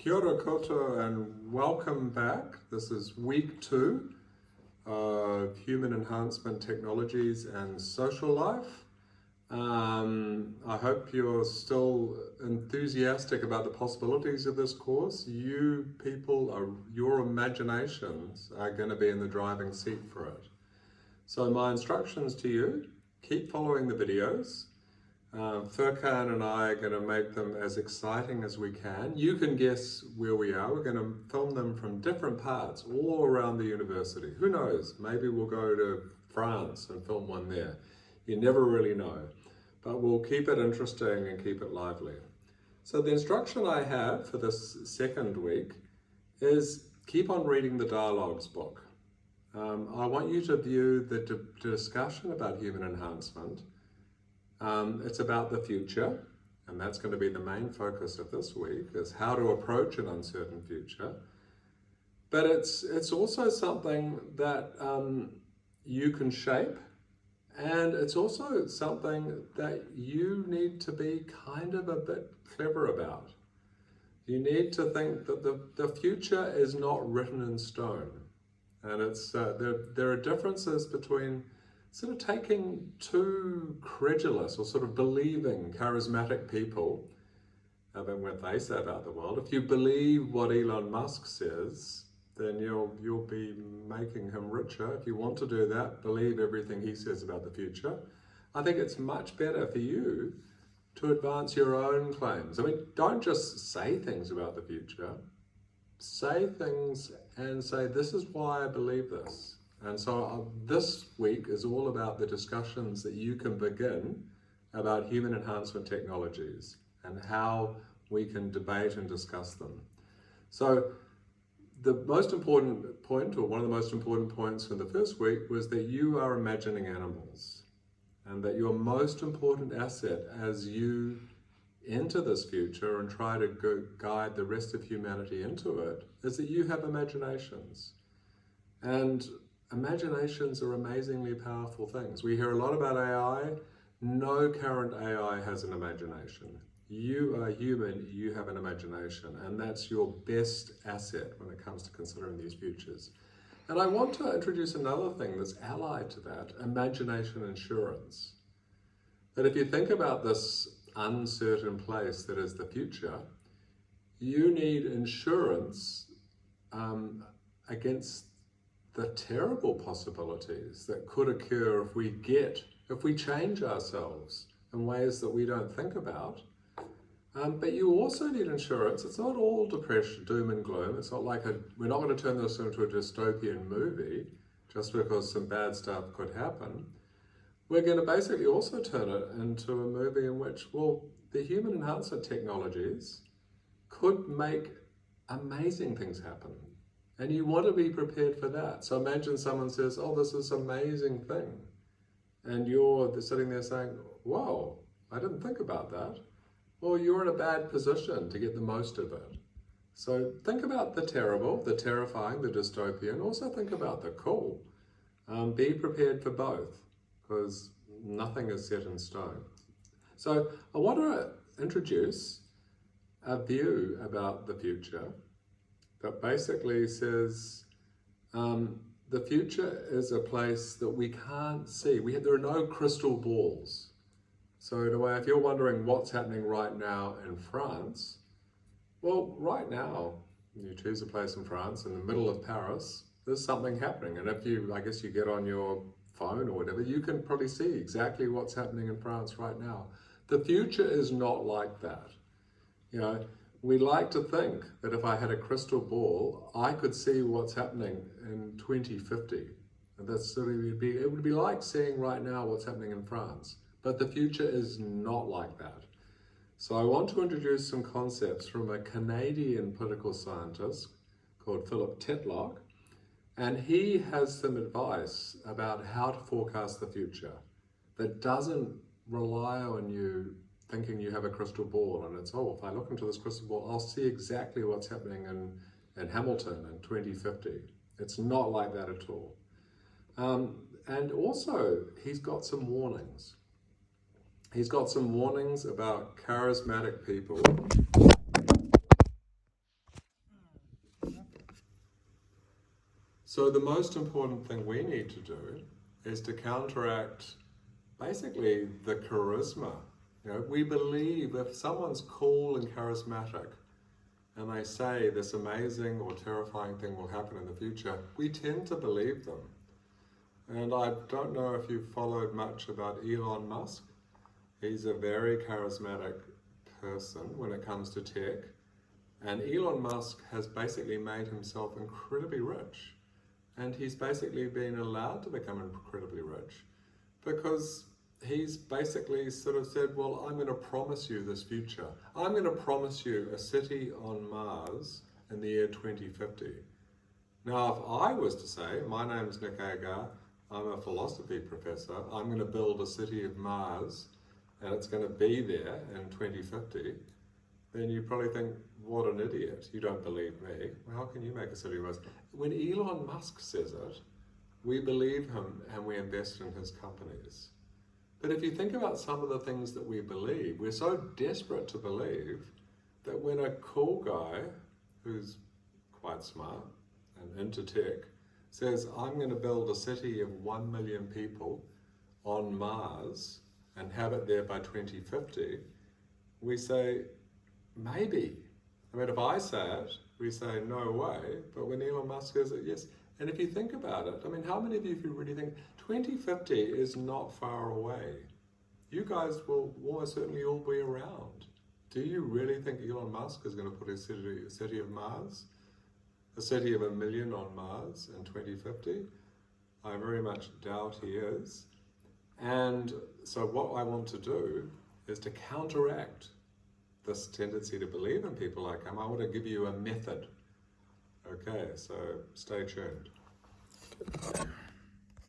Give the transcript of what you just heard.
Kia ora koutou and welcome back. This is week 2 of Human Enhancement Technologies and Social Life. I hope you're still enthusiastic about the possibilities of this course. You people, your imaginations are going to be in the driving seat for it. So my instructions to you, keep following the videos. Furkan and I are going to make them as exciting as we can. You can guess where we are. We're going to film them from different parts all around the university. Who knows? Maybe we'll go to France and film one there. You never really know. But we'll keep it interesting and keep it lively. So the instruction I have for this second week is keep on reading the Dialogues book. I want you to view the discussion about human enhancement. It's about the future, and that's going to be the main focus of this week, is how to approach an uncertain future. But it's also something that you can shape, and it's also something that you need to be kind of a bit clever about. You need to think that the future is not written in stone, and it's there are differences between sort of taking two credulous or sort of believing charismatic people about what they say about the world. If you believe what Elon Musk says, then you'll be making him richer. If you want to do that, believe everything he says about the future. I think it's much better for you to advance your own claims. I mean, don't just say things about the future. Say things and say, this is why I believe this. And so this week is all about the discussions that you can begin about human enhancement technologies and how we can debate and discuss them. So the most important point, or one of the most important points from the first week, was that you are imagining animals, and that your most important asset as you enter this future and try to guide the rest of humanity into it is that you have imaginations. And imaginations are amazingly powerful things. We hear a lot about AI. No current AI has an imagination. You are human, you have an imagination, and that's your best asset when it comes to considering these futures. And I want to introduce another thing that's allied to that, imagination insurance. That if you think about this uncertain place that is the future, you need insurance against the terrible possibilities that could occur if we change ourselves in ways that we don't think about. But you also need insurance. It's not all depression, doom and gloom. It's not like we're not going to turn this into a dystopian movie just because some bad stuff could happen. We're going to basically also turn it into a movie in which, well, the human enhancement technologies could make amazing things happen. And you want to be prepared for that. So imagine someone says, oh, this is an amazing thing. And you're sitting there saying, whoa, I didn't think about that. Well, you're in a bad position to get the most of it. So think about the terrible, the terrifying, the dystopian. Also think about the cool. Be prepared for both, because nothing is set in stone. So I want to introduce a view about the future that basically says the future is a place that we can't see. There are no crystal balls. So in a way, if you're wondering what's happening right now in France, well, right now, you choose a place in France, in the middle of Paris, there's something happening. And if I guess you get on your phone or whatever, you can probably see exactly what's happening in France right now. The future is not like that. You know, we like to think that if I had a crystal ball, I could see what's happening in 2050. And that's sort of, it would be like seeing right now what's happening in France. But the future is not like that. So I want to introduce some concepts from a Canadian political scientist called Philip Tetlock. And he has some advice about how to forecast the future that doesn't rely on you thinking you have a crystal ball and it's, oh, if I look into this crystal ball, I'll see exactly what's happening in Hamilton in 2050. It's not like that at all. And also, he's got some warnings. He's got some warnings about charismatic people So the most important thing we need to do is to counteract basically the charisma. You know, we believe if someone's cool and charismatic and they say this amazing or terrifying thing will happen in the future, we tend to believe them. And I don't know if you've followed much about Elon Musk. He's a very charismatic person when it comes to tech. And Elon Musk has basically made himself incredibly rich. And he's basically been allowed to become incredibly rich because he's basically sort of said, well, I'm going to promise you this future. I'm going to promise you a city on Mars in the year 2050. Now, if I was to say, my name's Nick Agar, I'm a philosophy professor, I'm going to build a city of Mars and it's going to be there in 2050, then you probably think, what an idiot, you don't believe me. Well, how can you make a city of Mars? When Elon Musk says it, we believe him and we invest in his companies. But if you think about some of the things that we believe, we're so desperate to believe that when a cool guy who's quite smart and into tech says, I'm going to build a city of 1 million people on Mars and have it there by 2050, we say, maybe. I mean, if I say it, we say, no way. But when Elon Musk says it, yes. And if you think about it, I mean, how many of you really think 2050 is not far away? You guys will almost certainly all be around. Do you really think Elon Musk is going to put a city of Mars, a city of 1 million on Mars in 2050? I very much doubt he is. And so what I want to do is to counteract this tendency to believe in people like him. I want to give you a method. Okay, so stay tuned.